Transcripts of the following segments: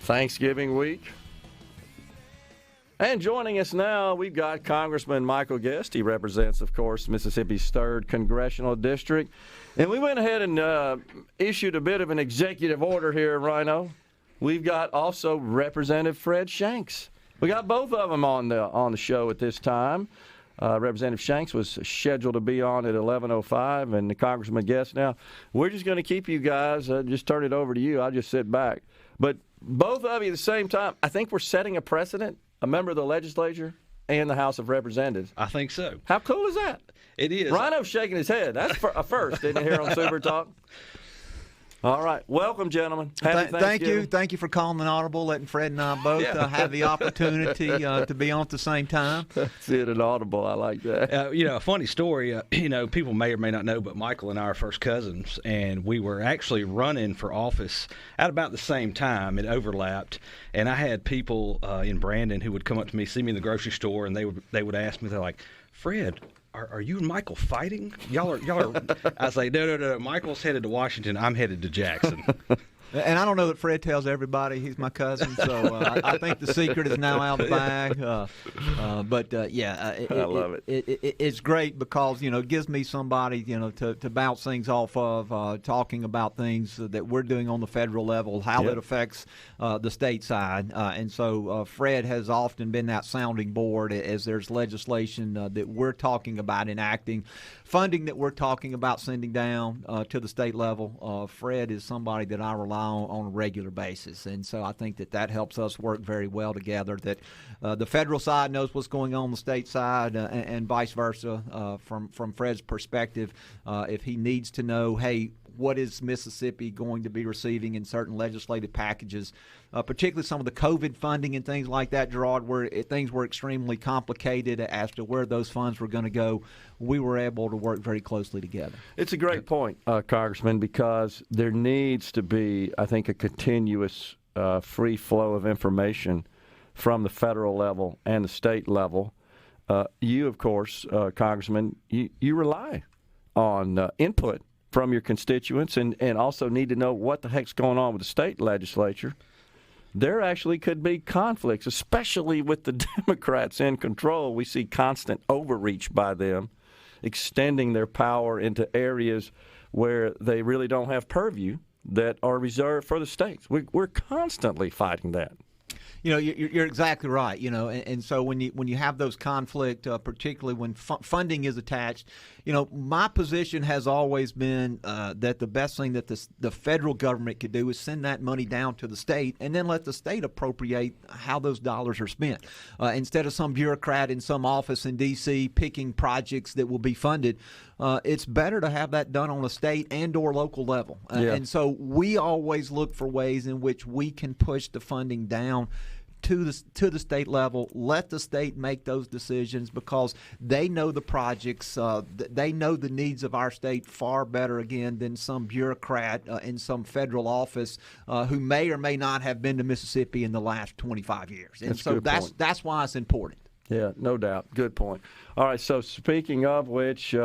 Thanksgiving week. And joining us now, we've got Congressman Michael Guest. He represents, of course, Mississippi's 3rd Congressional District. And we went ahead and issued a bit of an executive order here, Rhino. We've got also Representative Fred Shanks. We got both of them on the show at this time. Representative Shanks was scheduled to be on at 11:05, and the Congressman Guest now. We're just going to keep you guys, just turn it over to you. I'll just sit back. But both of you at the same time, I think we're setting a precedent, a member of the legislature and the House of Representatives. I think so. How cool is that? It is. Rhino's shaking his head. That's a first, isn't it, here on SuperTalk? All right. Welcome, gentlemen. Thank you. Thank you for calling an audible, letting Fred and I both have the opportunity to be on at the same time. That's it, an audible. I like that. A funny story, people may or may not know, but Michael and I are first cousins, and we were actually running for office at about the same time. It overlapped, and I had people in Brandon who would come up to me, see me in the grocery store, and they would ask me, they're like, Fred, Are you and Michael fighting? Y'all are. I say, no. Michael's headed to Washington. I'm headed to Jackson. And I don't know that Fred tells everybody he's my cousin, so I think the secret is now out of the bag. I love it. It's great because it gives me somebody to bounce things off of, talking about things that we're doing on the federal level, how it affects the state side, and so Fred has often been that sounding board as there's legislation that we're talking about enacting, funding that we're talking about sending down to the state level. Fred is somebody that I rely on a regular basis, and so I think that helps us work very well together, that the federal side knows what's going on the state side, and vice versa. From Fred's perspective, if he needs to know, hey, what is Mississippi going to be receiving in certain legislative packages, particularly some of the COVID funding and things like that, Gerard, where things were extremely complicated as to where those funds were going to go, we were able to work very closely together. It's a great point, Congressman, because there needs to be, I think, a continuous free flow of information from the federal level and the state level. You, of course, Congressman, you rely on input from your constituents and also need to know what the heck's going on with the state legislature. There actually could be conflicts, especially with the Democrats in control. We see constant overreach by them, extending their power into areas where they really don't have purview that are reserved for the states. We're constantly fighting that. You're exactly right. And so when you have those conflict, particularly when funding is attached, my position has always been that the best thing that the federal government could do is send that money down to the state and then let the state appropriate how those dollars are spent. Instead of some bureaucrat in some office in D.C. picking projects that will be funded, it's better to have that done on a state and or local level. And so we always look for ways in which we can push the funding down to the state level, let the state make those decisions because they know the projects, they know the needs of our state far better, again, than some bureaucrat in some federal office who may or may not have been to Mississippi in the last 25 years. And that's why it's important. Yeah, no doubt. Good point. All right, so speaking of which,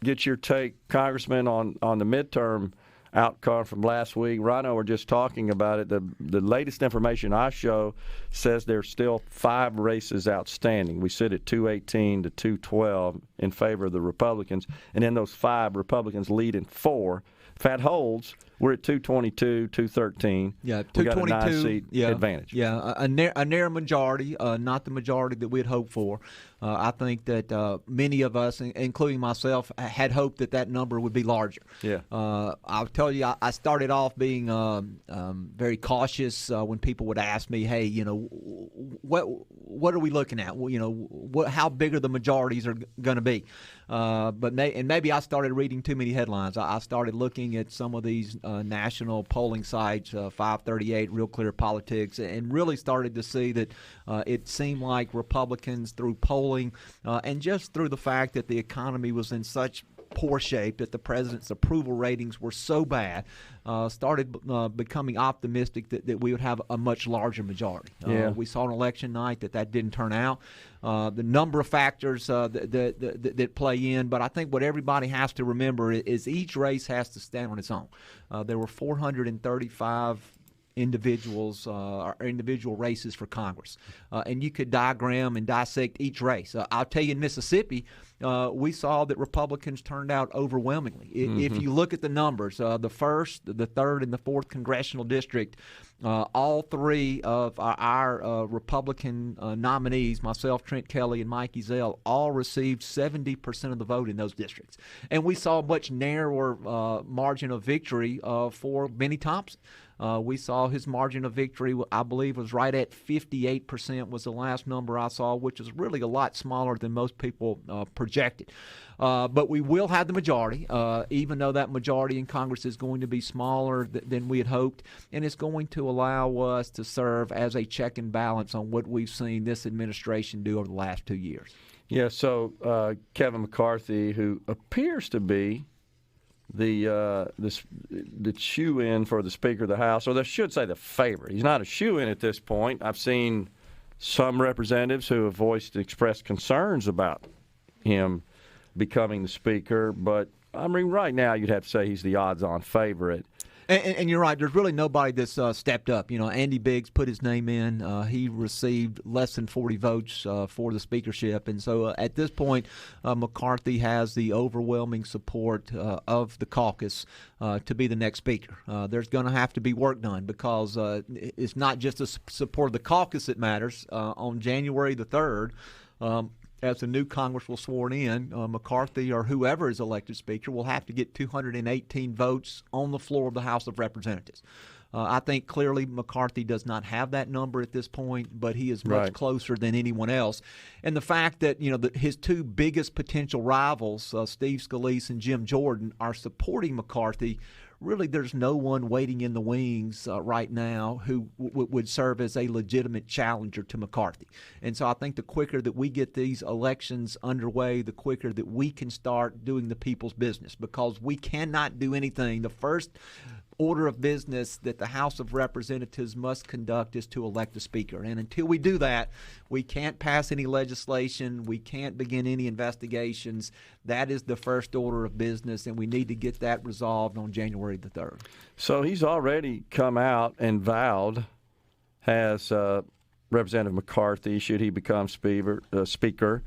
get your take, Congressman, on the midterm outcome from last week. Rhino were just talking about it. The latest information I show says there's still 5 races outstanding. We sit at 218 to 212 in favor of the Republicans, and in those 5, Republicans lead in 4. If that holds, we're at 222, 213. Yeah, 222. We got a 9-seat advantage. Yeah, a narrow majority, not the majority that we had hoped for. I think that many of us, including myself, had hoped that number would be larger. Yeah. I'll tell you, I started off being very cautious when people would ask me, "Hey, what are we looking at? How big are the majorities are going to be?" But maybe I started reading too many headlines. I started looking at some of these national polling sites, 538, Real Clear Politics, and really started to see that it seemed like Republicans, through polling and just through the fact that the economy was in such poor shape, that the president's approval ratings were so bad, started becoming optimistic that we would have a much larger majority. We saw on election night that didn't turn out. The number of factors that play in, but I think what everybody has to remember is each race has to stand on its own. There were 435 individuals or individual races for Congress. And you could diagram and dissect each race. I'll tell you, in Mississippi, we saw that Republicans turned out overwhelmingly. If you look at the numbers, the 1st, the 3rd, and the 4th Congressional District, all three of our Republican nominees, myself, Trent Kelly, and Mike Ezell, all received 70% of the vote in those districts. And we saw a much narrower margin of victory for Benny Thompson. We saw his margin of victory, I believe, was right at 58% was the last number I saw, which is really a lot smaller than most people projected. But we will have the majority, even though that majority in Congress is going to be smaller than we had hoped, and it's going to allow us to serve as a check and balance on what we've seen this administration do over the last 2 years. Yeah, so Kevin McCarthy, who appears to be the shoe-in for the Speaker of the House, or I should say the favorite. He's not a shoe-in at this point. I've seen some representatives who have expressed concerns about him becoming the Speaker, but I mean, right now you'd have to say he's the odds-on favorite. And you're right. There's really nobody that's stepped up. You know, Andy Biggs put his name in. He received less than 40 votes for the speakership. And so at this point, McCarthy has the overwhelming support of the caucus to be the next speaker. There's going to have to be work done because it's not just the support of the caucus that matters. On January the 3rd, as the new Congress will sworn in, McCarthy or whoever is elected Speaker will have to get 218 votes on the floor of the House of Representatives. I think clearly McCarthy does not have that number at this point, but he is much closer than anyone else. And the fact that his two biggest potential rivals, Steve Scalise and Jim Jordan, are supporting McCarthy. Really, there's no one waiting in the wings right now who would serve as a legitimate challenger to McCarthy. And so I think the quicker that we get these elections underway, the quicker that we can start doing the people's business, because we cannot do anything. The first order of business that the House of Representatives must conduct is to elect a speaker. And until we do that, we can't pass any legislation. We can't begin any investigations. That is the first order of business, and we need to get that resolved on January the 3rd. So he's already come out and vowed, has Representative McCarthy, should he become speaker,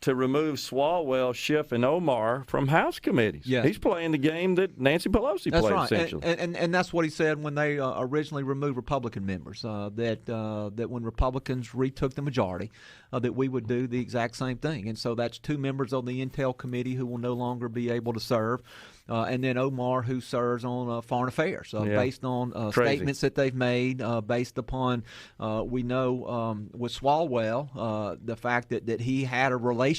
to remove Swalwell, Schiff, and Omar from House committees. Yes. He's playing the game that Nancy Pelosi played, right. essentially. And that's what he said when they originally removed Republican members, that when Republicans retook the majority, that we would do the exact same thing. And so that's two members on the Intel Committee who will no longer be able to serve. And then Omar, who serves on Foreign Affairs, based on statements that they've made, based upon, we know with Swalwell, the fact that he had a relationship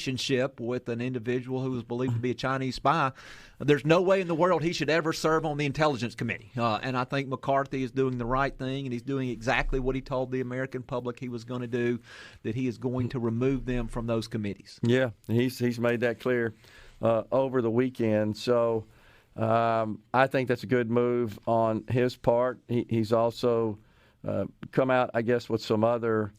with an individual who was believed to be a Chinese spy. There's no way in the world he should ever serve on the Intelligence Committee. And I think McCarthy is doing the right thing, and he's doing exactly what he told the American public he was going to do, that he is going to remove them from those committees. Yeah, he's made that clear over the weekend. So I think that's a good move on his part. He's also come out, I guess, with some other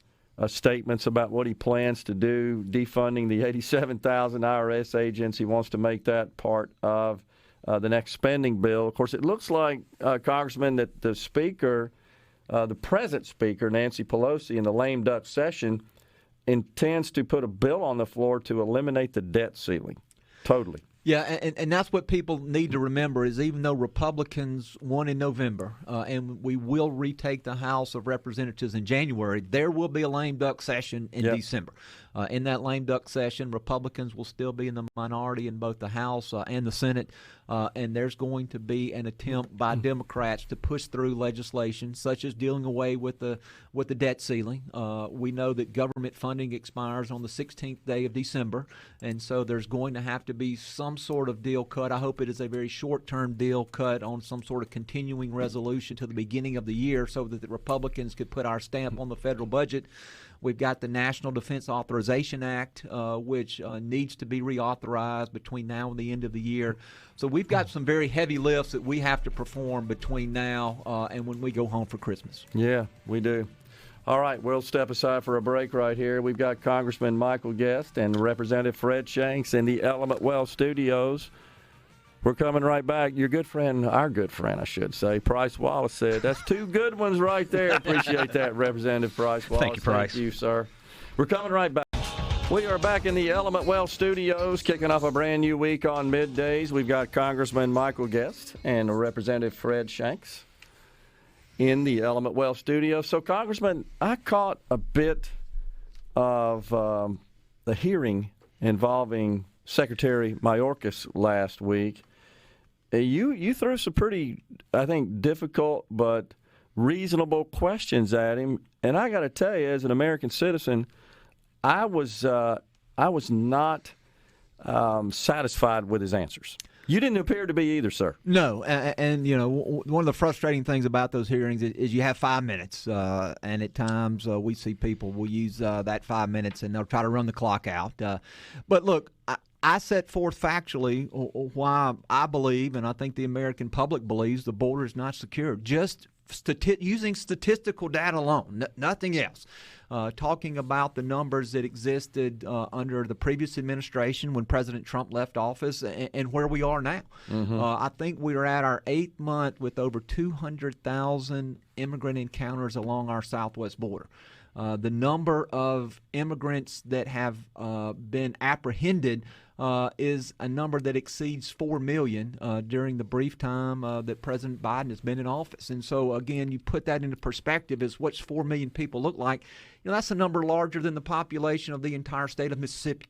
statements about what he plans to do, defunding the 87,000 IRS agents. He wants to make that part of the next spending bill. Of course, it looks like, Congressman, that the Speaker, the present Speaker, Nancy Pelosi, in the lame duck session, intends to put a bill on the floor to eliminate the debt ceiling totally. Yeah, and that's what people need to remember is even though Republicans won in November and we will retake the House of Representatives in January, there will be a lame duck session in December. In that lame duck session, Republicans will still be in the minority in both the House and the Senate, and there's going to be an attempt by Democrats to push through legislation such as dealing away with the debt ceiling. We know that government funding expires on the 16th day of December, and so there's going to have to be some sort of deal cut. I hope it is a very short-term deal cut on some sort of continuing resolution to the beginning of the year so that the Republicans could put our stamp on the federal budget. We've got the National Defense Authorization Act, which needs to be reauthorized between now and the end of the year. So we've got some very heavy lifts that we have to perform between now and when we go home for Christmas. Yeah, we do. All right, we'll step aside for a break right here. We've got Congressman Michael Guest and Representative Fred Shanks in the Element Well studios. We're coming right back. Your good friend, our good friend, I should say, Price Wallace said, that's two good ones right there. Appreciate that, Representative Price Wallace. Thank you, Price. Thank you, sir. We're coming right back. We are back in the Element Well studios, kicking off a brand new week on Middays. We've got Congressman Michael Guest and Representative Fred Shanks in the Element Well studio. So, Congressman, I caught a bit of the hearing involving Secretary Mayorkas last week. You threw some pretty, I think, difficult but reasonable questions at him, and I got to tell you, as an American citizen, I was not satisfied with his answers. You didn't appear to be either, sir. No, and you know, one of the frustrating things about those hearings is you have 5 minutes, and at times we see people will use that 5 minutes and they'll try to run the clock out. But look, I set forth factually why I believe, and I think the American public believes, the border is not secure. Just using statistical data alone, nothing else. Talking about the numbers that existed under the previous administration when President Trump left office and where we are now. Mm-hmm. I think we are at our 8th month with over 200,000 immigrant encounters along our southwest border. The number of immigrants that have been apprehended is a number that exceeds 4 million during the brief time that President Biden has been in office. And so, again, you put that into perspective as what's 4 million people look like. You know, that's a number larger than the population of the entire state of Mississippi.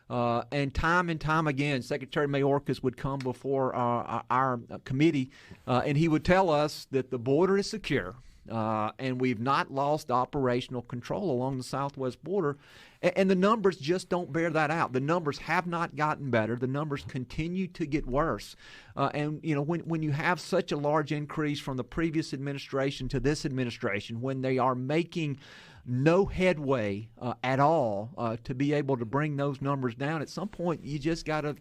And time again, Secretary Mayorkas would come before our committee, and he would tell us that the border is secure. And we've not lost operational control along the southwest border. And the numbers just don't bear that out. The numbers have not gotten better. The numbers continue to get worse. And, you know, when you have such a large increase from the previous administration to this administration, when they are making no headway at all to be able to bring those numbers down, at some point you just got to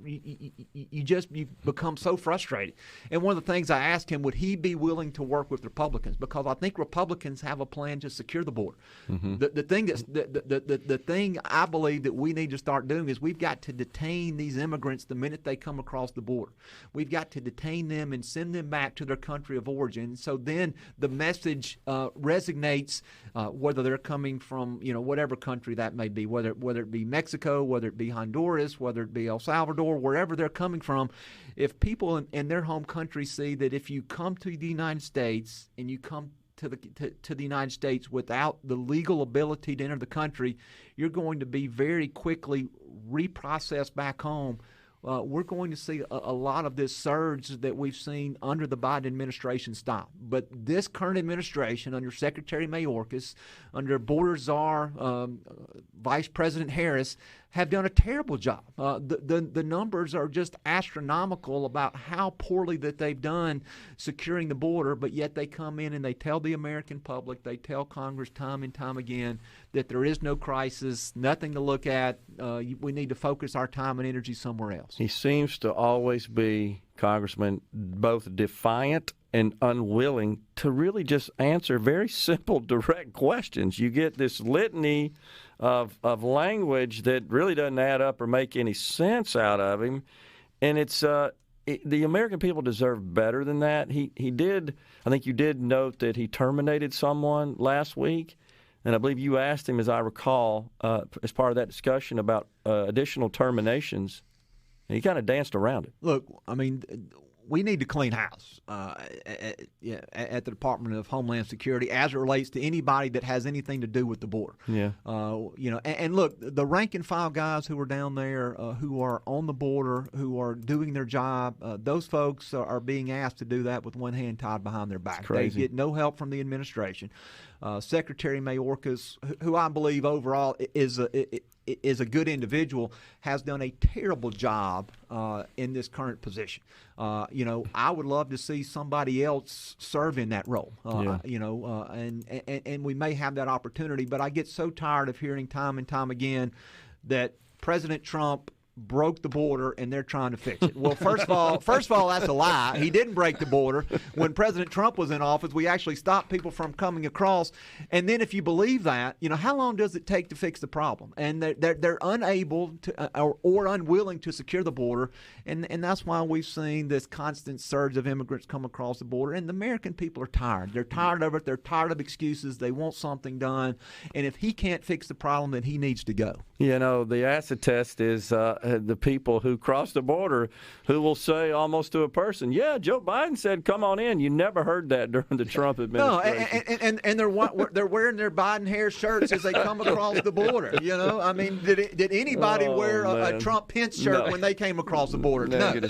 you become so frustrated. And one of the things I asked him, would he be willing to work with Republicans? Because I think Republicans have a plan to secure the border. Mm-hmm. The thing I believe that we need to start doing is we've got to detain these immigrants the minute they come across the border. We've got to detain them and send them back to their country of origin. So then the message resonates, whether they're coming from, you know, whatever country that may be, whether it be Mexico, whether it be Honduras, whether it be El Salvador, wherever they're coming from. If people in their home country see that if you come to the United States and you come to the United States without the legal ability to enter the country, you're going to be very quickly reprocessed back home. We're going to see a lot of this surge that we've seen under the Biden administration stop. But this current administration, under Secretary Mayorkas, under Border Czar, Vice President Harris, have done a terrible job. The numbers are just astronomical about how poorly that they've done securing the border, but yet they come in and they tell the American public, they tell Congress time and time again that there is no crisis, nothing to look at. We need to focus our time and energy somewhere else. He seems to always be, Congressman, both defiant and unwilling to really just answer very simple, direct questions. You get this litany of language that really doesn't add up or make any sense out of him, and it's the American people deserve better than that. He did. I think you did note that he terminated someone last week, and I believe you asked him, as I recall, as part of that discussion about additional terminations, and he kind of danced around it. Look, I mean, we need to clean house at the Department of Homeland Security as it relates to anybody that has anything to do with the border. Yeah. You know, and look, the rank and file guys who are down there, who are on the border, who are doing their job, those folks are being asked to do that with one hand tied behind their back. They get no help from the administration. Secretary Mayorkas, who I believe overall is a good individual, has done a terrible job in this current position. You know, I would love to see somebody else serve in that role. You know, and we may have that opportunity, but I get so tired of hearing time and time again that President Trump broke the border and they're trying to fix it. Well, first of all, that's a lie. He didn't break the border. When President Trump was in office, we actually stopped people from coming across. And then if you believe that, how long does it take to fix the problem? And they're unable to or unwilling to secure the border. And that's why we've seen this constant surge of immigrants come across the border. And the American people are tired. They're tired of it. They're tired of excuses. They want something done. And if he can't fix the problem, then he needs to go. The acid test is the people who cross the border who will say almost to a person, yeah, Joe Biden said, come on in. You never heard that during the Trump administration. No, and they're wearing their Biden hair shirts as they come across the border. I mean, did anybody wear a Trump Pence shirt when they came across the border? No.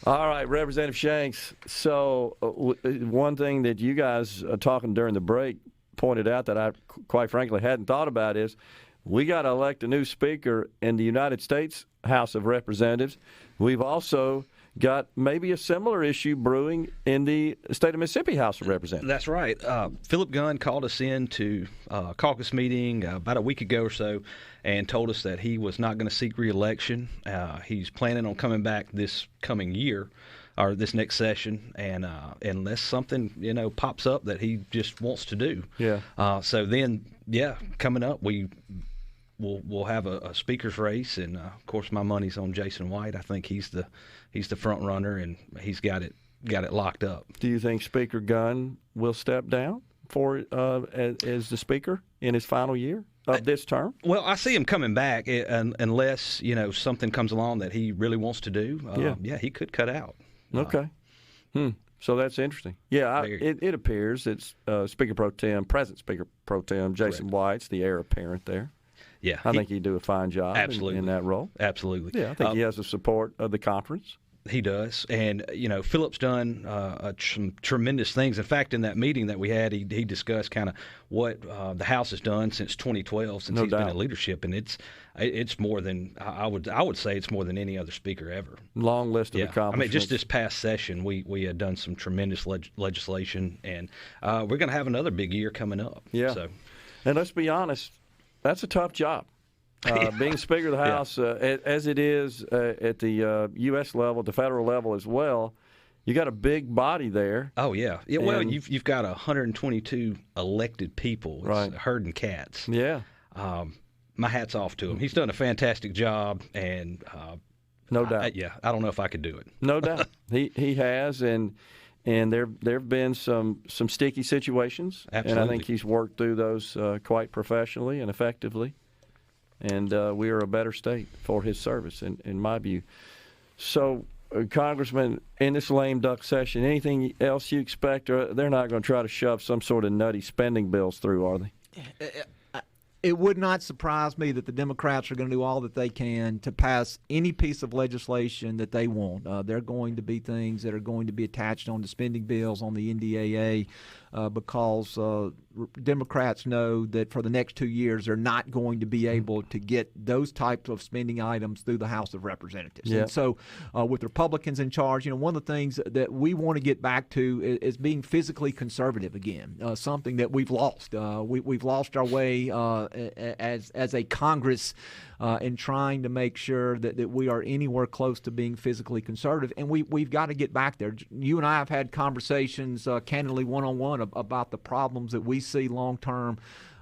All right, Representative Shanks. So one thing that you guys talking during the break pointed out that I quite frankly hadn't thought about is we got to elect a new speaker in the United States House of Representatives. We've also got maybe a similar issue brewing in the state of Mississippi House of Representatives. That's right. Philip Gunn called us in to a caucus meeting about a week ago or so and told us that he was not going to seek re-election. He's planning on coming back this coming year or this next session, and unless something pops up that he just wants to do. So then, coming up, we'll have a speaker's race, and of course my money's on Jason White. I think he's the front runner, and he's got it locked up. Do you think Speaker Gunn will step down as the speaker in his final year of this term? Well, I see him coming back unless something comes along that he really wants to do. He could cut out. Okay. So that's interesting. Yeah, it appears it's present Speaker Pro Tem Jason White's the heir apparent there. Yeah, I think he'd do a fine job in that role. Absolutely. Yeah, I think he has the support of the conference. He does. And, Philip's done some tremendous things. In fact, in that meeting that we had, he discussed kind of what the House has done since 2012, since he's been in leadership. And it's more than, I would say it's more than any other speaker ever. Long list of accomplishments. I mean, just this past session, we had done some tremendous legislation. And we're going to have another big year coming up. Yeah. So. And let's be honest, that's a tough job. Being Speaker of the House, as it is at the U.S. level, the federal level as well, you got a big body there. Oh yeah. Well, you've got 122 elected people, it's herding cats. Yeah. My hat's off to him. He's done a fantastic job, and no doubt. I don't know if I could do it. No doubt. He has, and there have been some sticky situations, Absolutely. And I think he's worked through those quite professionally and effectively. And we are a better state for his service, in my view. So, Congressman, in this lame duck session, anything else you expect? Or they're not going to try to shove some sort of nutty spending bills through, are they? It would not surprise me that the Democrats are going to do all that they can to pass any piece of legislation that they want. There are going to be things that are going to be attached on the spending bills on the NDAA because Democrats know that for the next 2 years they're not going to be able to get those types of spending items through the House of Representatives. Yeah. And so with Republicans in charge, one of the things that we want to get back to is being physically conservative again, something that we've lost. We've lost our way as a Congress in trying to make sure that we are anywhere close to being physically conservative, and we've got to get back there. You and I have had conversations candidly one-on-one about the problems that we see long-term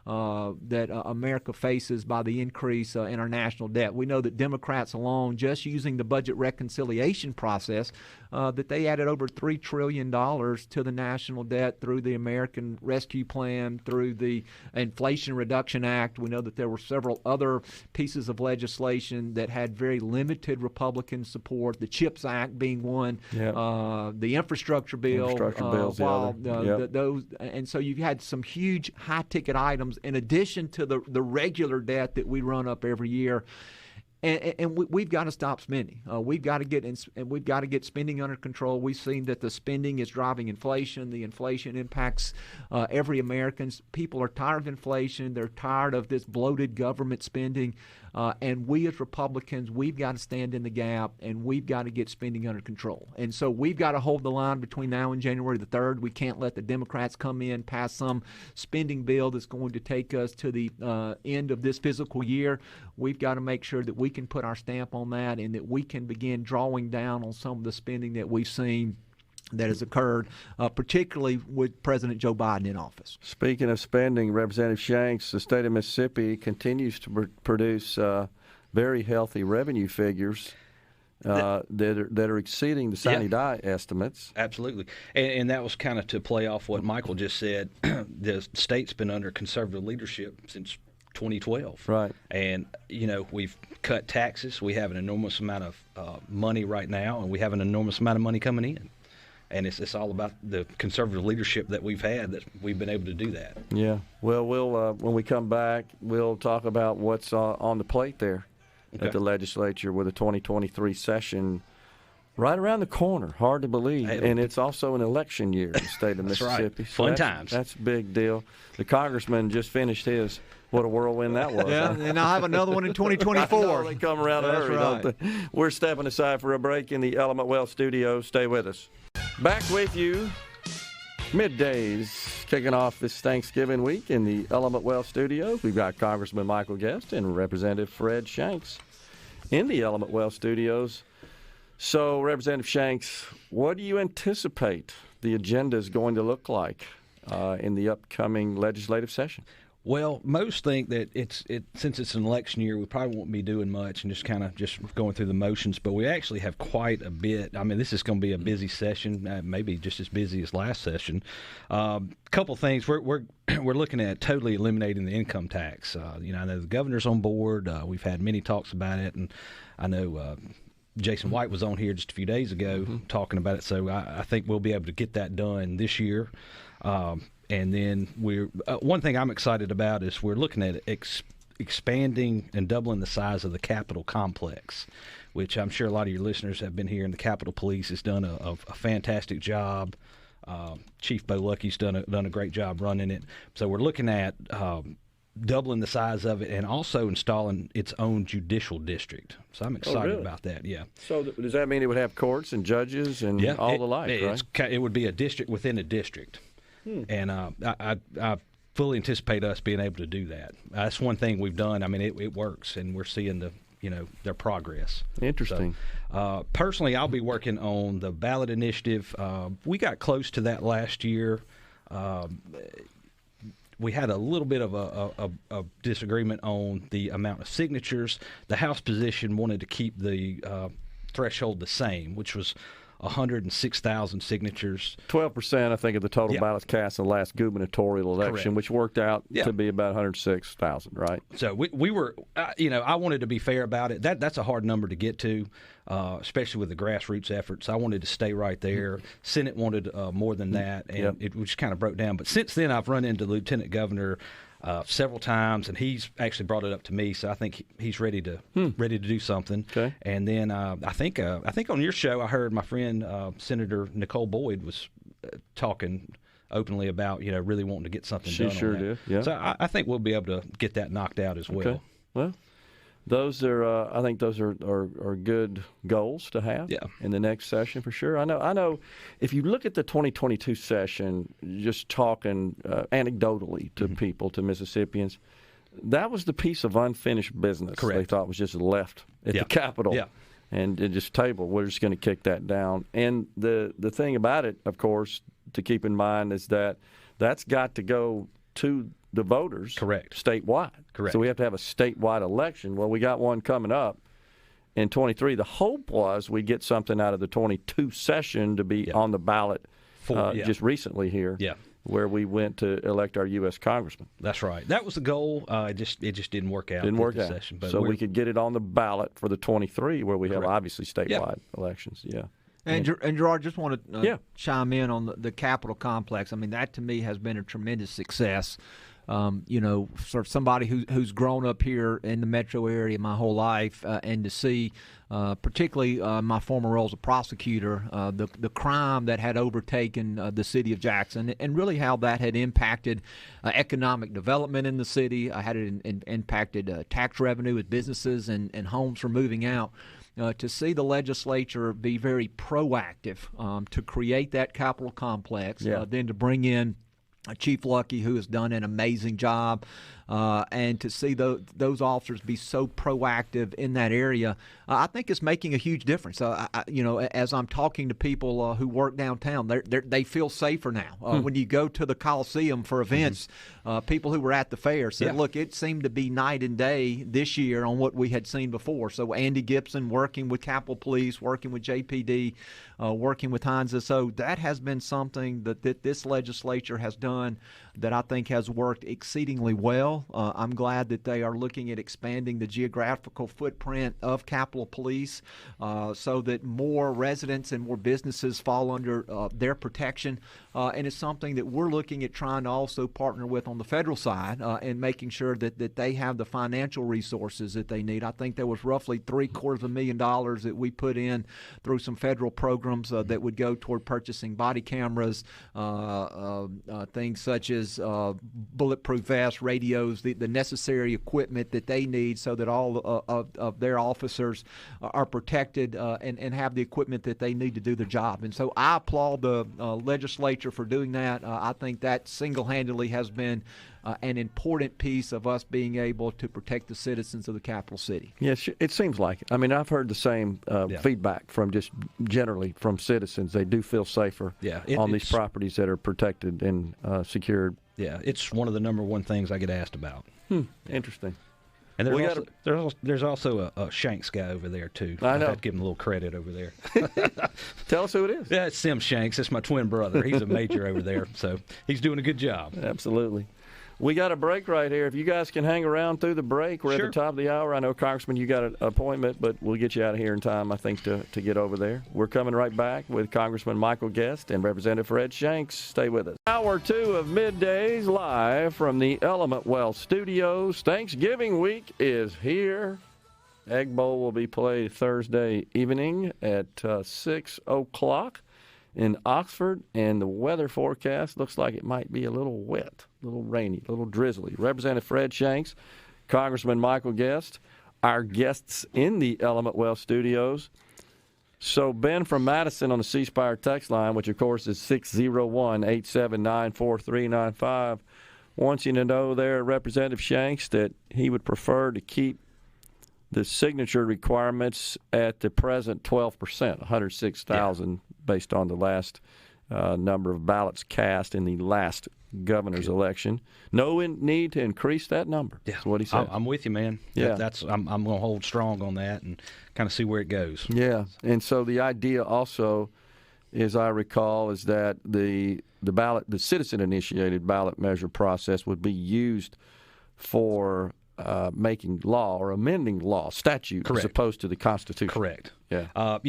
that America faces by the increase in our national debt. We know that Democrats alone, just using the budget reconciliation process, that they added over $3 trillion to the national debt through the American Rescue Plan, through the Inflation Reduction Act. We know that there were several other pieces of legislation that had very limited Republican support, the CHIPS Act being one, the infrastructure bill, those, and so you've had some huge high-ticket items in addition to the regular debt that we run up every year. And we've got to stop spending. We've got to get spending under control. We've seen that the spending is driving inflation. The inflation impacts every American. People are tired of inflation. They're tired of this bloated government spending. And we as Republicans, we've got to stand in the gap, and we've got to get spending under control. And so we've got to hold the line between now and January the 3rd. We can't let the Democrats come in, pass some spending bill that's going to take us to the end of this fiscal year. We've got to make sure that we we can put our stamp on that and that we can begin drawing down on some of the spending that we've seen that has occurred, particularly with President Joe Biden in office. Speaking of spending, Representative Shanks, the state of Mississippi continues to produce very healthy revenue figures that are exceeding the Sine Die estimates. Absolutely. And that was kind of to play off what Michael just said. The state's been under conservative leadership since 2012. Right. And, we've cut taxes. We have an enormous amount of money right now, and we have an enormous amount of money coming in. And it's all about the conservative leadership that we've had that we've been able to do that. Yeah. Well, when we come back, we'll talk about what's on the plate there at the legislature with the 2023 session right around the corner. Hard to believe. And it's also an election year in the state of Mississippi. Right. Fun times. That's a big deal. The congressman just finished his. What a whirlwind that was. Yeah, and I'll have another one in 2024. They come around in a hurry, don't they? We're stepping aside for a break in the Element Well studio. Stay with us. Back with you, middays, kicking off this Thanksgiving week in the Element Well studio. We've got Congressman Michael Guest and Representative Fred Shanks in the Element Well studios. So, Representative Shanks, what do you anticipate the agenda is going to look like in the upcoming legislative session? Well, most think that since it's an election year, we probably won't be doing much and just kind of going through the motions. But we actually have quite a bit. I mean, this is going to be a busy session, maybe just as busy as last session. Couple things we're looking at totally eliminating the income tax. I know the governor's on board. We've had many talks about it, and I know Jason White was on here just a few days ago talking about it. So I think we'll be able to get that done this year. And then one thing I'm excited about is we're looking at expanding and doubling the size of the Capitol complex, which I'm sure a lot of your listeners have been here. And the Capitol Police has done a fantastic job. Chief Bo Lucky's done a great job running it. So we're looking at doubling the size of it and also installing its own judicial district. So I'm excited about that. Yeah. So does that mean it would have courts and judges and all the like? Right? It would be a district within a district. And I fully anticipate us being able to do that. That's one thing we've done. I mean, it works, and we're seeing their progress. Interesting. So, personally, I'll be working on the ballot initiative. We got close to that last year. We had a little bit of a disagreement on the amount of signatures. The House position wanted to keep the threshold the same, which was 106,000 signatures. 12%, I think, of the total ballots cast in the last gubernatorial election, Correct. Which worked out to be about 106,000, right? So we were, I wanted to be fair about it. That's a hard number to get to, especially with the grassroots efforts. I wanted to stay right there. Senate wanted more than that, and it just kind of broke down. But since then, I've run into the Lieutenant Governor several times, and he's actually brought it up to me. So I think he's ready to do something. Okay. And then I think on your show, I heard my friend Senator Nicole Boyd was talking openly about really wanting to get something done. She sure on that. did. Yeah. So I think we'll be able to get that knocked out as well. Okay. Well, those are I think those are good goals to have in the next session for sure. I know if you look at the 2022 session, just talking anecdotally to people, to Mississippians, that was the piece of unfinished business they thought was just left at the Capitol. Yeah. And it just tabled. We're just going to kick that down. And the thing about it, of course, to keep in mind is that that's got to go to the voters statewide. Correct. So we have to have a statewide election. Well, we got one coming up in 23. The hope was we get something out of the 22 session to be on the ballot just recently here, where we went to elect our U.S. congressman. That's right. That was the goal. It just didn't work out. Session, but so we could get it on the ballot for the 23, where we have obviously statewide elections. Yeah. And Gerard, just want to chime in on the Capitol complex. I mean, that to me has been a tremendous success. For somebody who's grown up here in the metro area my whole life, and to see, particularly my former role as a prosecutor, the crime that had overtaken the city of Jackson, and really how that had impacted economic development in the city, had it impacted tax revenue as businesses and homes were moving out. To see the legislature be very proactive to create that Capitol complex, then to bring in Chief Lucky, who has done an amazing job, and to see those officers be so proactive in that area, I think it's making a huge difference. As I'm talking to people who work downtown, they feel safer now. When you go to the Coliseum for events, people who were at the fair said, look, it seemed to be night and day this year on what we had seen before. So Andy Gibson working with Capitol Police, working with JPD, working with Hines. So that has been something that this legislature has done that I think has worked exceedingly well. I'm glad that they are looking at expanding the geographical footprint of Capitol Police so that more residents and more businesses fall under their protection. And it's something that we're looking at trying to also partner with on the federal side and making sure that they have the financial resources that they need. I think there was roughly $750,000 that we put in through some federal programs that would go toward purchasing body cameras, things such as bulletproof vests, radios, the necessary equipment that they need so that all of their officers are protected and have the equipment that they need to do their job. And so I applaud the legislature for doing that. I think that single-handedly has been an important piece of us being able to protect the citizens of the capital city. Yes, it seems like it. I mean, I've heard the same feedback from just generally from citizens. They do feel safer on these properties that are protected and secured. Yeah, it's one of the number one things I get asked about. Interesting. And there's also a Shanks guy over there, too. I know. I have to give him a little credit over there. Tell us who it is. Yeah, it's Sim Shanks. It's my twin brother. He's a major over there, so he's doing a good job. Absolutely. We got a break right here. If you guys can hang around through the break, we're at the top of the hour. I know, Congressman, you got an appointment, but we'll get you out of here in time, I think, to get over there. We're coming right back with Congressman Michael Guest and Representative Fred Shanks. Stay with us. Hour 2 of Middays live from the Element Well Studios. Thanksgiving week is here. Egg Bowl will be played Thursday evening at 6 o'clock in Oxford, and the weather forecast looks like it might be a little wet, a little rainy, a little drizzly. Representative Fred Shanks, Congressman Michael Guest, our guests in the Element Well Studios. So Ben from Madison on the C Spire text line, which of course is 601-879-4395, wants you to know there, Representative Shanks, that he would prefer to keep the signature requirements at the present 12%, 106,000, based on the last number of ballots cast in the last governor's election. No need to increase that number. Yeah, that's what he said. I'm with you, man. Yeah, I'm going to hold strong on that and kind of see where it goes. Yeah, and so the idea also, as I recall, is that the citizen-initiated ballot measure process would be used for making law or amending law, statute, Correct. as opposed to the Constitution. Correct. Yeah.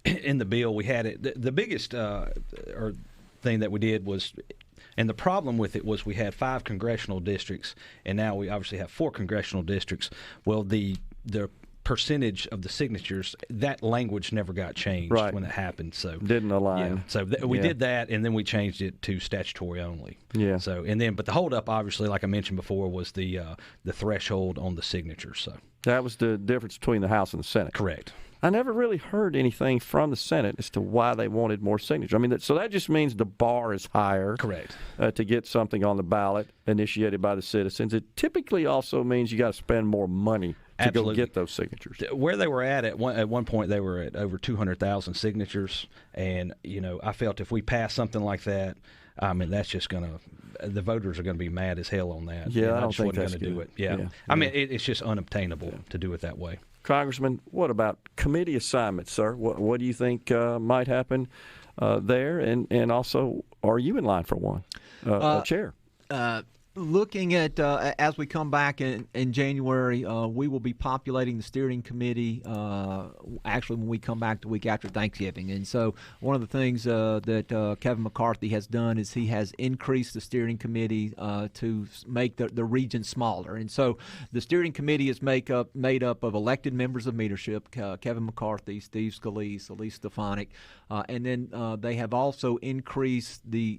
In the bill, we had it. The biggest thing that we did was, and the problem with it was, we had 5 congressional districts, and now we obviously have 4 congressional districts. Well, the percentage of the signatures, that language never got changed when it happened. So didn't align. Yeah, so we did that, and then we changed it to statutory only. Yeah. So but the holdup, obviously, like I mentioned before, was the threshold on the signatures. So that was the difference between the House and the Senate. Correct. I never really heard anything from the Senate as to why they wanted more signatures. I mean, so that just means the bar is higher. Correct. To get something on the ballot initiated by the citizens. It typically also means you got to spend more money to go get those signatures. Where they were at one point, they were at over 200,000 signatures, and I felt if we pass something like that, I mean, that's just the voters are going to be mad as hell on that. Yeah, I don't just think wasn't that's going to do good. it. Yeah. Yeah. I mean, it's just unobtainable to do it that way. Congressman, what about committee assignments, sir? What do you think might happen there? And also, are you in line for one, a chair? Looking at, as we come back in January, we will be populating the steering committee, actually when we come back the week after Thanksgiving. And so one of the things that Kevin McCarthy has done is he has increased the steering committee to make the region smaller. And so the steering committee is made up of elected members of leadership, Kevin McCarthy, Steve Scalise, Elise Stefanik, and then they have also increased the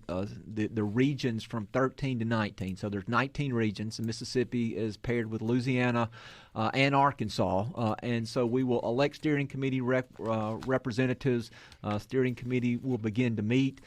regions from 13 to 19. So there's 19 regions, and Mississippi is paired with Louisiana and Arkansas. And so we will elect steering committee representatives. Steering committee will begin to meet.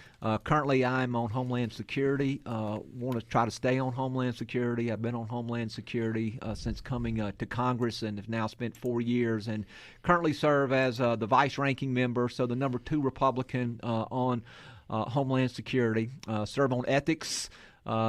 Currently, I'm on Homeland Security. Want to try to stay on Homeland Security. I've been on Homeland Security since coming to Congress and have now spent 4 years and currently serve as the vice ranking member, so the number 2 Republican on Homeland Security. Serve on ethics.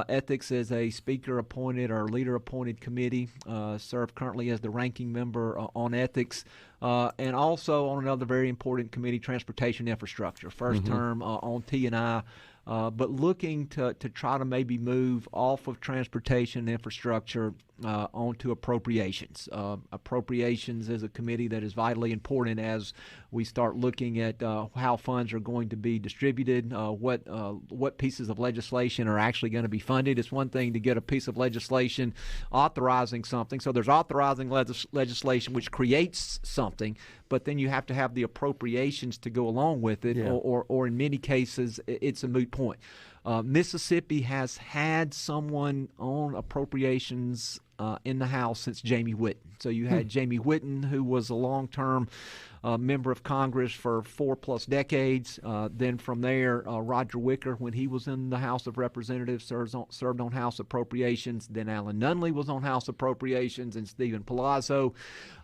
Ethics is a speaker-appointed or leader-appointed committee. Serve currently as the ranking member on ethics, and also on another very important committee, transportation infrastructure. First term on T&I, but looking to try to maybe move off of transportation infrastructure onto appropriations. Appropriations is a committee that is vitally important as we start looking at how funds are going to be distributed, what pieces of legislation are actually going to be funded. It's one thing to get a piece of legislation authorizing something. So there's authorizing legislation which creates something, but then you have to have the appropriations to go along with it, or in many cases, it's a moot point. Mississippi has had someone on appropriations in the House since Jamie Whitten. So you had Jamie Whitten, who was a long-term member of Congress for 4+ decades. Then from there, Roger Wicker, when he was in the House of Representatives, served on House Appropriations. Then Alan Nunley was on House Appropriations, and Stephen Palazzo.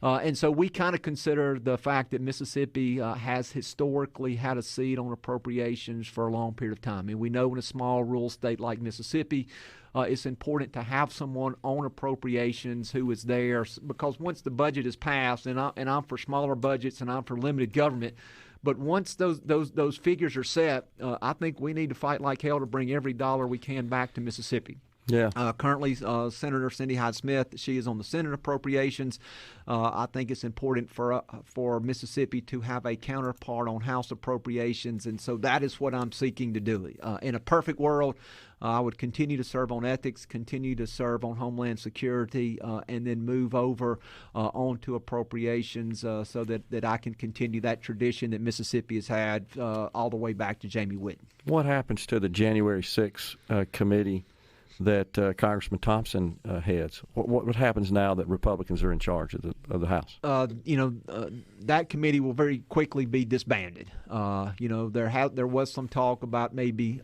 And so we kind of consider the fact that Mississippi has historically had a seat on appropriations for a long period of time. And we know in a small rural state like Mississippi, it's important to have someone on appropriations who is there, because once the budget is passed, and I'm for smaller budgets and I'm for limited government, but once those figures are set, I think we need to fight like hell to bring every dollar we can back to Mississippi. Yeah. Currently, Senator Cindy Hyde-Smith, she is on the Senate Appropriations. I think it's important for Mississippi to have a counterpart on House Appropriations, and so that is what I'm seeking to do. In a perfect world, I would continue to serve on ethics, continue to serve on Homeland Security, and then move over onto appropriations so that I can continue that tradition that Mississippi has had all the way back to Jamie Whitten. What happens to the January 6th committee that Congressman Thompson heads? What happens now that Republicans are in charge of the House? That committee will very quickly be disbanded. There was some talk about maybe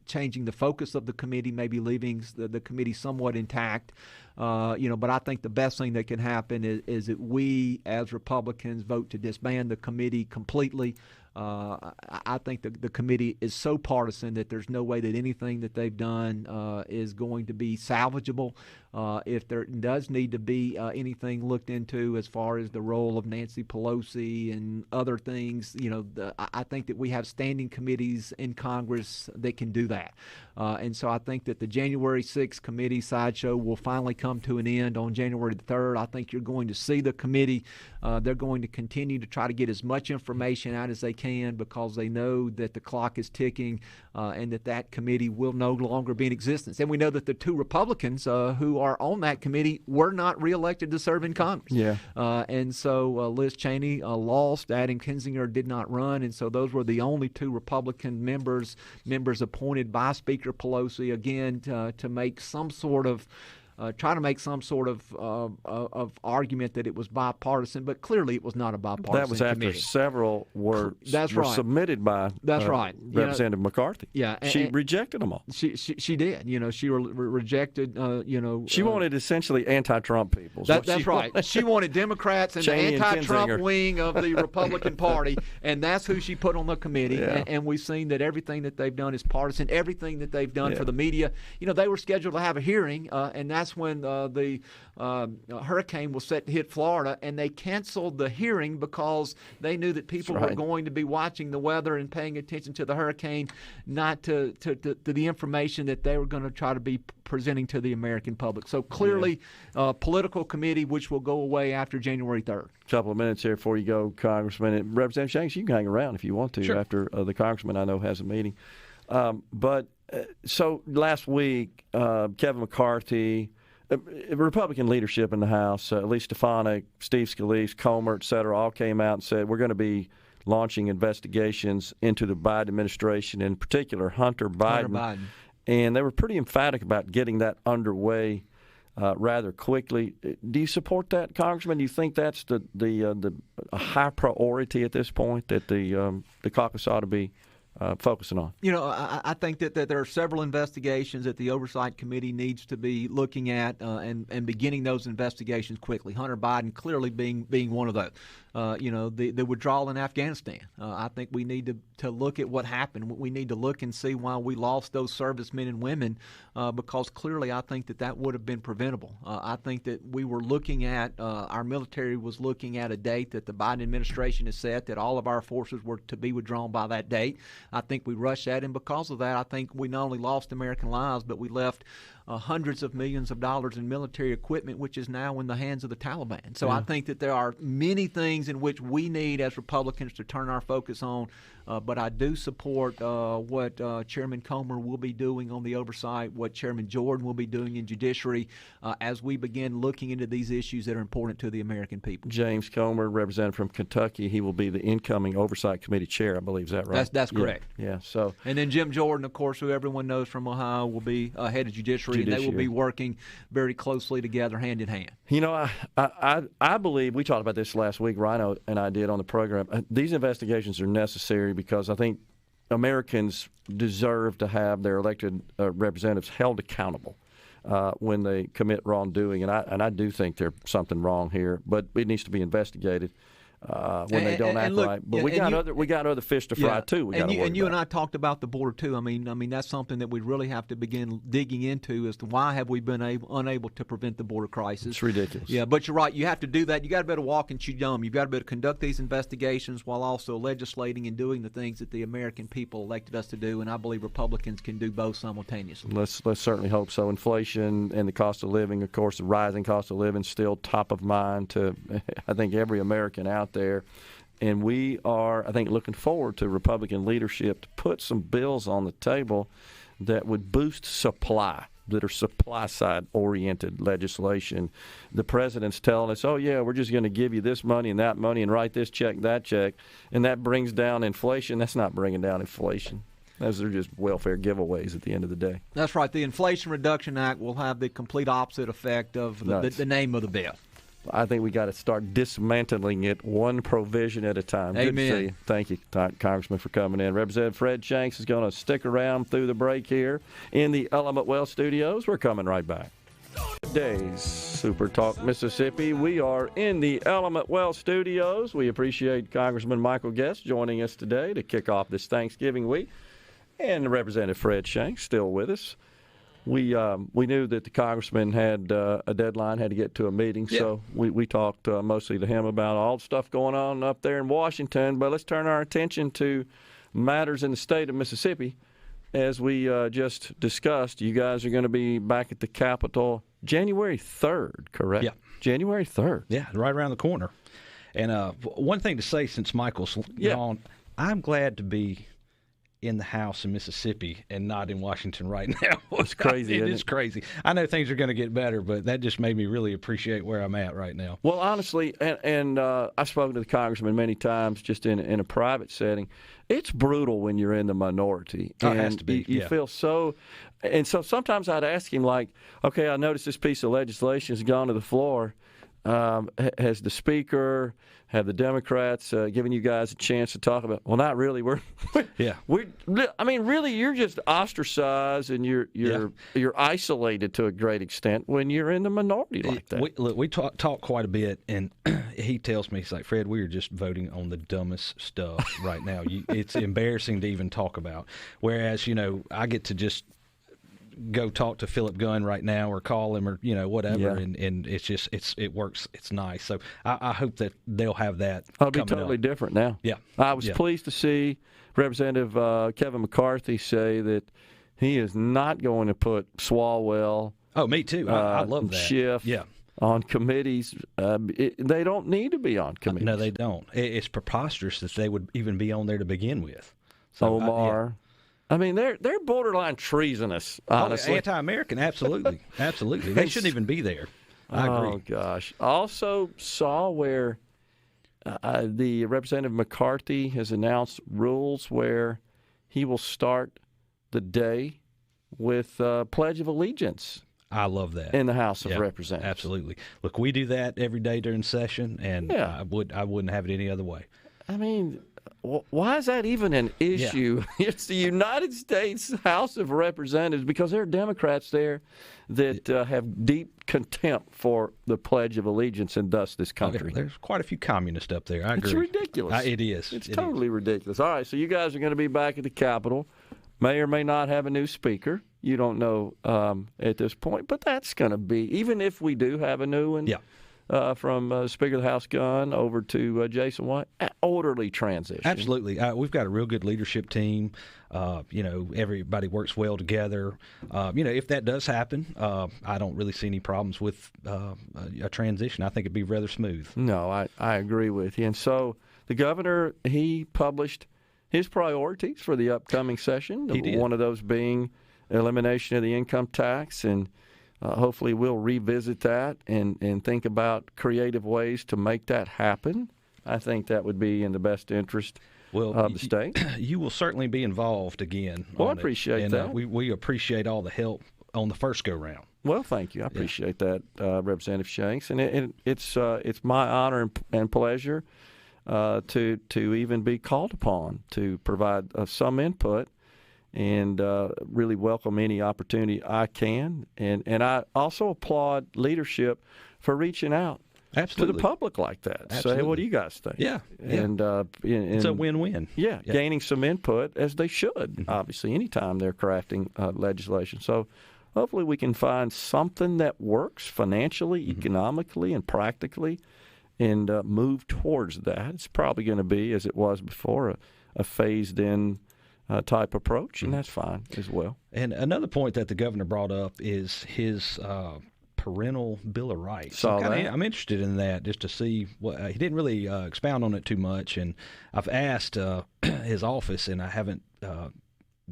changing the focus of the committee, maybe leaving the committee somewhat intact. But I think the best thing that can happen is that we, as Republicans, vote to disband the committee completely. I think the committee is so partisan that there's no way that anything that they've done is going to be salvageable. If there does need to be anything looked into as far as the role of Nancy Pelosi and other things, I think that we have standing committees in Congress that can do that. And so I think that the January 6th committee sideshow will finally come to an end on January the 3rd. I think you're going to see the committee. They're going to continue to try to get as much information out as they can, because they know that the clock is ticking and that committee will no longer be in existence. And we know that the 2 Republicans who are on that committee were not reelected to serve in Congress. Yeah. And so Liz Cheney lost. Adam Kinzinger did not run. And so those were the only 2 Republican members appointed by Speaker Pelosi, again, to make some sort of try to make some sort of argument that it was bipartisan, but clearly it was not a bipartisan That was after committee. Several were right. submitted by Representative McCarthy. Yeah, she rejected them all. She did. She rejected. She wanted essentially anti-Trump people. That's right. She wanted Democrats in the anti-Trump wing of the Republican Party, and that's who she put on the committee. Yeah. And we've seen that everything that they've done is partisan. Everything that they've done for the media. They were scheduled to have a hearing, and that's when the hurricane was set to hit Florida, and they canceled the hearing because they knew that people were going to be watching the weather and paying attention to the hurricane, not to the information that they were going to try to be presenting to the American public. So clearly, political committee, which will go away after January 3rd. A couple of minutes here before you go, Congressman. And Representative Shanks, you can hang around if you want to after the Congressman I know has a meeting. So last week, Kevin McCarthy, Republican leadership in the House, Elise Stefanik, Steve Scalise, Comer, et cetera, all came out and said we're going to be launching investigations into the Biden administration, in particular Hunter Biden. and they were pretty emphatic about getting that underway rather quickly. Do you support that, Congressman? Do you think that's a high priority at this point that the caucus ought to be focusing on? I think that there are several investigations that the Oversight Committee needs to be looking at and beginning those investigations quickly. Hunter Biden clearly being one of those. The withdrawal in Afghanistan. I think we need to look at what happened. We need to look and see why we lost those servicemen and women because clearly I think that would have been preventable. I think that we were looking at, our military was looking at a date that the Biden administration has set that all of our forces were to be withdrawn by that date. I think we rushed that, and because of that, I think we not only lost American lives, but we left hundreds of millions of dollars in military equipment, which is now in the hands of the Taliban. So I think that there are many things in which we need as Republicans to turn our focus on, but I do support what Chairman Comer will be doing on the oversight, what Chairman Jordan will be doing in Judiciary as we begin looking into these issues that are important to the American people. James Comer, representative from Kentucky, he will be the incoming Oversight Committee chair, I believe. Is that right? That's correct. Yeah. So. And then Jim Jordan, of course, who everyone knows from Ohio, will be head of Judiciary, and they will be working very closely together, hand in hand. I believe, we talked about this last week, Rhino and I did on the program, these investigations are necessary because I think Americans deserve to have their elected representatives held accountable when they commit wrongdoing, and I do think there's something wrong here, but it needs to be investigated. When they don't act right, but we got other fish to fry too. And you and I talked about the border too. I mean that's something that we really have to begin digging into as to why have we been unable to prevent the border crisis. It's ridiculous. Yeah, but you're right. You have to do that. You got to be able to walk and chew gum. You've got to be able to conduct these investigations while also legislating and doing the things that the American people elected us to do. And I believe Republicans can do both simultaneously. Let's certainly hope so. Inflation and the cost of living, of course, the rising cost of living, still top of mind to I think every American out there. And we are, I think, looking forward to Republican leadership to put some bills on the table that would boost supply, that are supply-side oriented legislation. The president's telling us, oh, yeah, we're just going to give you this money and that money and write this check, that check, and that brings down inflation. That's not bringing down inflation. Those are just welfare giveaways at the end of the day. That's right. The Inflation Reduction Act will have the complete opposite effect of the name of the bill. I think we got to start dismantling it one provision at a time. Amen. Good to see you. Thank you, Congressman, for coming in. Representative Fred Shanks is going to stick around through the break here in the Element Well studios. We're coming right back. MidDays, SuperTalk, Mississippi. We are in the Element Well studios. We appreciate Congressman Michael Guest joining us today to kick off this Thanksgiving week. And Representative Fred Shanks still with us. We knew that the congressman had a deadline, had to get to a meeting, so we talked mostly to him about all the stuff going on up there in Washington. But let's turn our attention to matters in the state of Mississippi. As we just discussed, you guys are going to be back at the Capitol January 3rd, correct? Yeah. January 3rd. Yeah, right around the corner. And one thing to say since Michael's gone, I'm glad to be in the House in Mississippi and not in Washington right now. It's crazy. It is crazy. I know things are going to get better, but that just made me really appreciate where I'm at right now. Well, honestly, and I've spoken to the congressman many times just in a private setting. It's brutal when you're in the minority. It has to be. You feel so. And so sometimes I'd ask him, like, okay, I noticed this piece of legislation has gone to the floor. Has the speaker, have the Democrats given you guys a chance to talk about? Well, not really. Really, you're just ostracized and you're isolated to a great extent when you're in the minority like that. We talk quite a bit, and he tells me, he's like, Fred, we are just voting on the dumbest stuff right now. It's embarrassing to even talk about. Whereas, I get to just go talk to Philip Gunn right now or call him or whatever, and it's just it works. It's nice. So I hope that they'll have that. It'll be totally different now. Yeah, I was pleased to see Representative Kevin McCarthy say that he is not going to put Swalwell. Oh, me too. I love that. Schiff. Yeah. On committees. They don't need to be on committees. No, they don't. It's preposterous that they would even be on there to begin with. So, Omar. I mean, they're borderline treasonous, honestly. Anti-American, absolutely. Absolutely. They shouldn't even be there. I agree. Oh, gosh. Also saw where the Representative McCarthy has announced rules where he will start the day with Pledge of Allegiance I love that. in the House of Yeah, Representatives. absolutely. Look, we do that every day during session, and Yeah. I wouldn't have it any other way. I mean, why is that even an issue? It's the United States House of Representatives, because there are Democrats there that have deep contempt for the Pledge of Allegiance and thus this country. There's quite a few communists up there. I agree. It's ridiculous. It is. It's It totally is. ridiculous. All right, so you guys are going to be back at the Capitol. May or may not have a new speaker. You don't know at this point, but that's going to be, even if we do have a new one, from Speaker of the House Gunn over to Jason White, orderly transition. Absolutely. We've got a real good leadership team. Everybody works well together. If that does happen, I don't really see any problems with a transition. I think it'd be rather smooth. No, I agree with you. And so the governor, he published his priorities for the upcoming session. He did. One of those being elimination of the income tax, and hopefully we'll revisit that and think about creative ways to make that happen. I think that would be in the best interest of the state. You will certainly be involved again. Well, I on it. appreciate and, that. We appreciate all the help on the first go-round. Well, thank you. I appreciate that, Representative Shanks. And it's my honor and pleasure to even be called upon to provide some input and really welcome any opportunity I can. And I also applaud leadership for reaching out Absolutely. to the public like that. Absolutely. Say, what do you guys think? Yeah. And It's a win-win. Yeah, gaining some input, as they should, obviously, anytime they're crafting legislation. So hopefully we can find something that works financially, economically, and practically, and move towards that. It's probably going to be, as it was before, a phased-in type approach, and that's fine as well. And another point that the governor brought up is his parental bill of rights. I'm interested in that just to see what he didn't really expound on it too much, and I've asked his office, and I haven't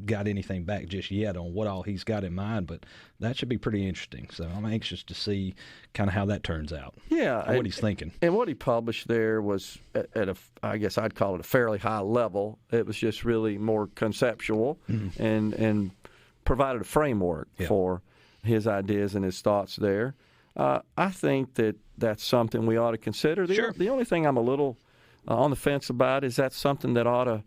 got anything back just yet on what all he's got in mind, but that should be pretty interesting. So I'm anxious to see kind of how that turns out. Yeah, what he's thinking. And what he published there was at I guess I'd call it a fairly high level. It was just really more conceptual and provided a framework for his ideas and his thoughts there. I think that's something we ought to consider. The only thing I'm a little on the fence about is that something that ought to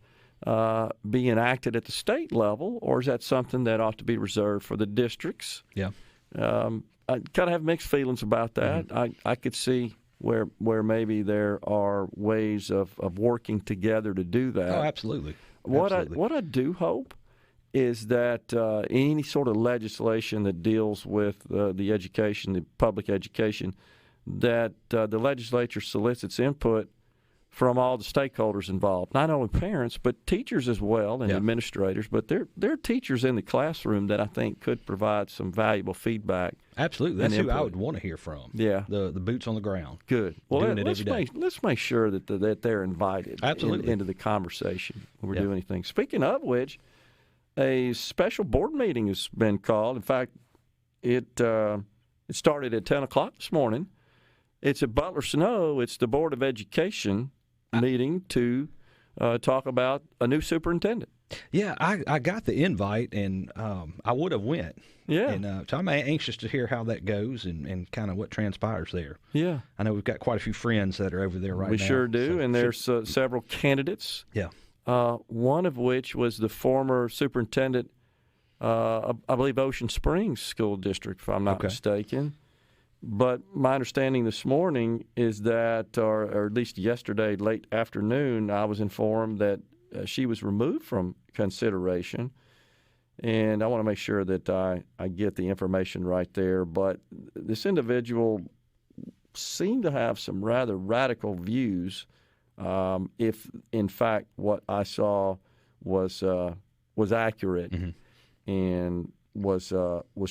be enacted at the state level, or is that something that ought to be reserved for the districts? Yeah. I kind of have mixed feelings about that. I could see where maybe there are ways of working together to do that. Oh, absolutely. What I do hope is that any sort of legislation that deals with the education, the public education, that the legislature solicits input from all the stakeholders involved, not only parents, but teachers as well, and administrators. But there are teachers in the classroom that I think could provide some valuable feedback. Absolutely. That's who I would want to hear from. Yeah. The boots on the ground. Good. Well, let's make sure that they're invited into the conversation when we're doing anything. Speaking of which, a special board meeting has been called. In fact, it started at 10 o'clock this morning. It's at Butler Snow. It's the Board of Education meeting to talk about a new superintendent. Yeah, I got the invite, and I would have went. Yeah. And so I'm anxious to hear how that goes and kind of what transpires there. Yeah. I know we've got quite a few friends that are over there right now. We sure do, and there's several candidates. Yeah. One of which was the former superintendent, I believe, Ocean Springs School District, if I'm not mistaken. But my understanding this morning is that, or at least yesterday, late afternoon, I was informed that she was removed from consideration. And I want to make sure that I get the information right there. But this individual seemed to have some rather radical views, if, in fact, what I saw was accurate and was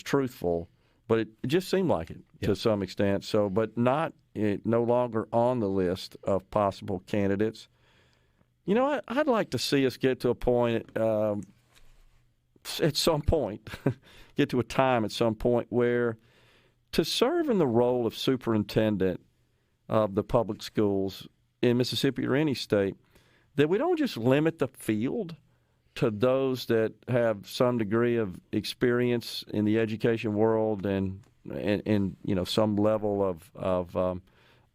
truthful. But it just seemed like it to some extent. So, but no longer on the list of possible candidates. You know, I'd like to see us get to a point at some point, get to a time at some point where to serve in the role of superintendent of the public schools in Mississippi or any state, that we don't just limit the field to those that have some degree of experience in the education world and some level of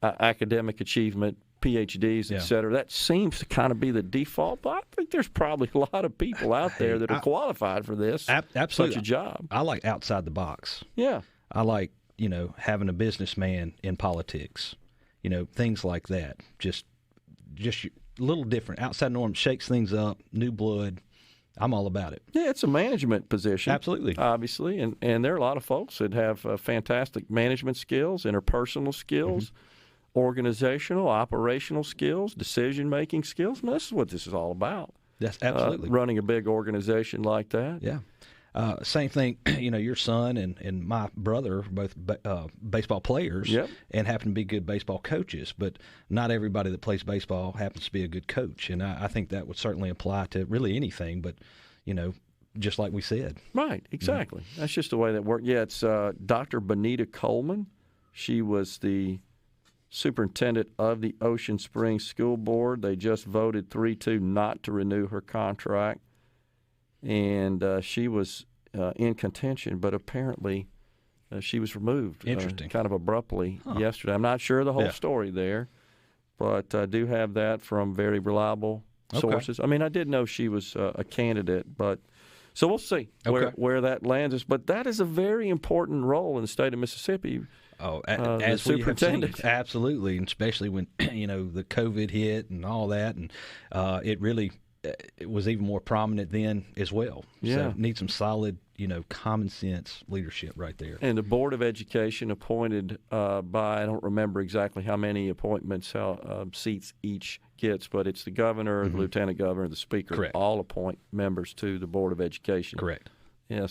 academic achievement, PhDs, et cetera. That seems to kind of be the default, but I think there's probably a lot of people out there that are qualified for this, absolutely. such a job. I like outside the box. Yeah. I like, having a businessman in politics, things like that. Just a little different, outside norm, shakes things up, new blood. I'm all about it. Yeah, it's a management position. Absolutely. Obviously, and there are a lot of folks that have fantastic management skills, interpersonal skills, organizational, operational skills, decision-making skills. And this is what this is all about. That's absolutely. Running a big organization like that. Yeah. Same thing, your son and my brother are both baseball players and happen to be good baseball coaches, but not everybody that plays baseball happens to be a good coach. And I think that would certainly apply to really anything, but, just like we said. Right, exactly. That's just the way that works. Yeah, it's Dr. Benita Coleman. She was the superintendent of the Ocean Springs School Board. They just voted 3-2 not to renew her contract. And she was in contention, but apparently she was removed. Interesting. Kind of abruptly yesterday. I'm not sure of the whole story there, but I do have that from very reliable sources. I mean, I did know she was a candidate, but so we'll see where that lands us. But that is a very important role in the state of Mississippi. Oh, as we have seen, absolutely, and especially when the COVID hit and all that, and it was even more prominent then as well. Yeah. So need some solid, common sense leadership right there. And the Board of Education appointed by, I don't remember exactly how many appointments, seats each gets, but it's the governor, the lieutenant governor, the speaker. Correct. All appoint members to the Board of Education. Correct. Yeah,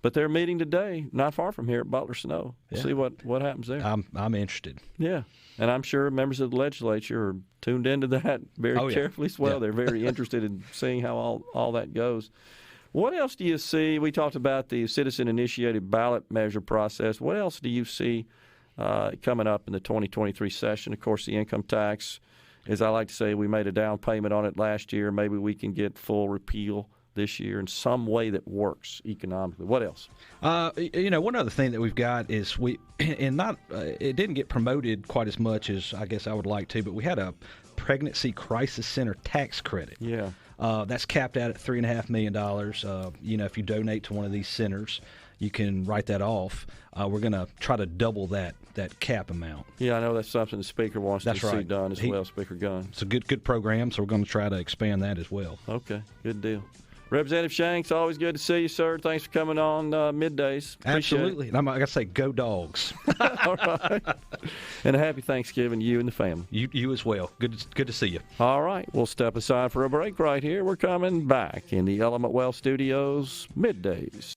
but they're meeting today, not far from here at Butler Snow. We'll see what happens there. I'm interested. Yeah, and I'm sure members of the legislature are tuned into that very carefully as well. They're very interested in seeing how all that goes. What else do you see? We talked about the citizen-initiated ballot measure process. What else do you see coming up in the 2023 session? Of course, the income tax, as I like to say, we made a down payment on it last year. Maybe we can get full repeal this year in some way that works economically. What else? One other thing that we've got is it didn't get promoted quite as much as I guess I would like to, but we had a pregnancy crisis center tax credit. Yeah. That's capped out at $3.5 million. If you donate to one of these centers, you can write that off. We're going to try to double that cap amount. Yeah, I know that's something the Speaker wants to see done as well, Speaker Gunn. It's a good program, so we're going to try to expand that as well. Okay, good deal. Representative Shanks, always good to see you, sir. Thanks for coming on Middays. Absolutely. And I got to say, go Dogs. All right. And a happy Thanksgiving to you and the family. You as well. Good to see you. All right. We'll step aside for a break right here. We're coming back in the Element Well Studios Middays.